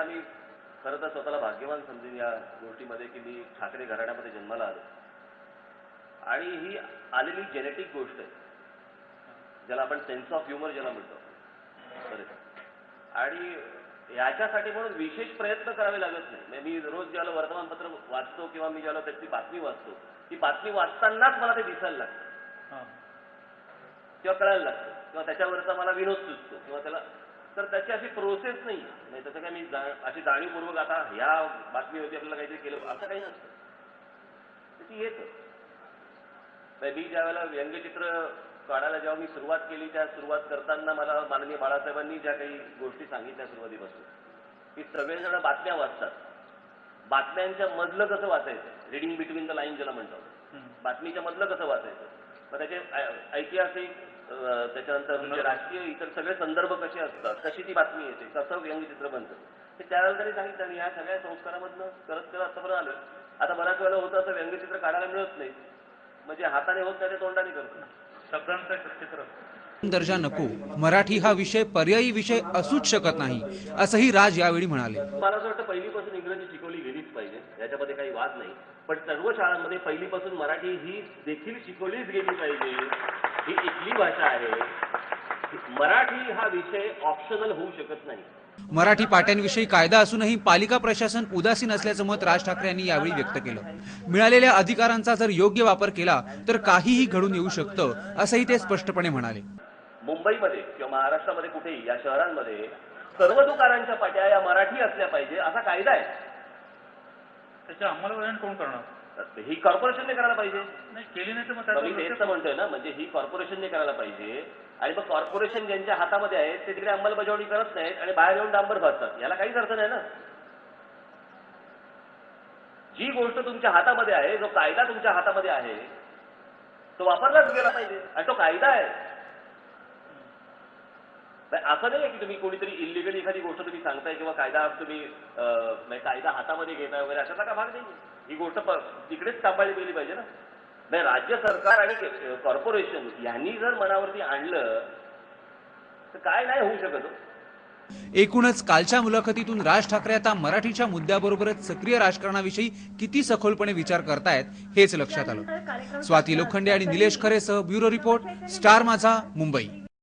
त्यावेळेला मी खरं तर स्वतःला भाग्यवान समजेन या गोष्टीमध्ये की मी ठाकरे घराण्यामध्ये जन्माला आलो आणि ही आलेली जेनेटिक गोष्ट आहे ज्याला आपण सेन्स ऑफ ह्युमर ज्याला म्हणतो बरं आणि याच्यासाठी म्हणून विशेष प्रयत्न करावे लागत नाही. मी रोज ज्याला वर्तमानपत्र वाचतो किंवा मी ज्याला त्याची बातमी वाचतो ती बातमी वाचतानाच मला ते दिसायला लागतं किंवा कळायला लागतं किंवा त्याच्यावरचा मला विनोद सुचतो किंवा त्याला तर त्याची अशी प्रोसेस नाही म्हणजे त्याचं काय मी अशी जाणीवपूर्वक आता ह्या बातमी होती आपल्याला काहीतरी केलं असं काही नसतं त्याची येतं. मी ज्या वेळेला व्यंगचित्र काढायला जेव्हा मी सुरुवात केली त्या सुरुवात करताना मला माननीय बाळासाहेबांनी ज्या काही गोष्टी सांगितल्या सुरुवातीपासून की सगळेजण बातम्या वाचतात बातम्यांच्या मधलं कसं वाचायचं रिडिंग बिटवीन द लाईन ज्याला म्हणतात बातमीच्या मधलं कसं वाचायचं मग त्याचे ऐतिहासिक त्याच्यानंतर म्हणजे राजकीय इतर सगळे संदर्भ कसे असतात कशी ती बातमी येते कसं व्यंगचित्र बनतं हे त्यावेळेला त्यांनी सांगितलं आणि ह्या सगळ्या संस्कारामधनं करत करत आतापर्यंत आलं. आता बऱ्याच वेळेला होतं असं व्यंगचित्र काढायला मिळत नाही म्हणजे हाताने होत नाही ते तोंडाने करतो शब्दांचं चित्र. दर्जा नको मराठी हा विषय पर्यायी विषय असूच शकत नाही असंही राज यावेळी म्हणाले. मला असं वाटतं पहिलीपासून इंग्रजी शिकवली गेलीच पाहिजे याच्यामध्ये काही वाद नाही पण सर्व शाळांमध्ये पहिलीपासून मराठी ही देखील शिकवलीच गेली पाहिजे. ही इथली भाषा आहे मराठी हा विषय ऑप्शनल होऊ शकत नाही. मराठी पाट्यांविषयी कायदा असूनही पालिका प्रशासन उदासीन असल्याचं मत राज ठाकरे यांनी यावेळी व्यक्त केलं. मिळालेल्या अधिकारांचा जर योग्य वापर केला तर काहीही घडून येऊ शकतं असंही ते स्पष्टपणे म्हणाले. मुंबईमध्ये किंवा महाराष्ट्रामध्ये कुठेही या शहरांमध्ये सर्व दुकानांच्या पाट्या या मराठी असल्या पाहिजे असा कायदा आहे. त्याची अंमलबजावणी कोण करणार? ही कॉर्पोरेशनने करायला पाहिजे. नाही केली नाही तर मग मी तेच म्हणतोय ना म्हणजे ही कॉर्पोरेशनने करायला पाहिजे आणि मग कॉर्पोरेशन ज्यांच्या हातामध्ये आहे ते तिकडे अंमलबजावणी करत नाहीत आणि बाहेर येऊन डांबर भाजतात याला काहीच अर्थ नाही ना. जी गोष्ट तुमच्या हातामध्ये आहे जो कायदा तुमच्या हातामध्ये आहे तो वापरलाच गेला पाहिजे आणि तो कायदा आहे. असं नाही की तुम्ही कोणीतरी इलिगली एखादी गोष्ट तुम्ही सांगताय किंवा कायदा तुम्ही कायदा हातामध्ये घेताय वगैरे अशाचा का भाग नाही. ही गोष्ट तिकडेच सांभाळली गेली पाहिजे ना. नाही राज्य सरकार आणि कॉर्पोरेशन यांनी जर मनावरती आणलं तर काय नाही होऊ शकत. एकूणच कालच्या मुलाखतीतून राज ठाकरे आता मराठीच्या मुद्द्याबरोबरच सक्रिय राजकारणाविषयी किती सखोलपणे विचार करतायत हेच लक्षात आलं. स्वाती लोखंडे आणि निलेश खरेसह ब्युरो रिपोर्ट स्टार माझा मुंबई.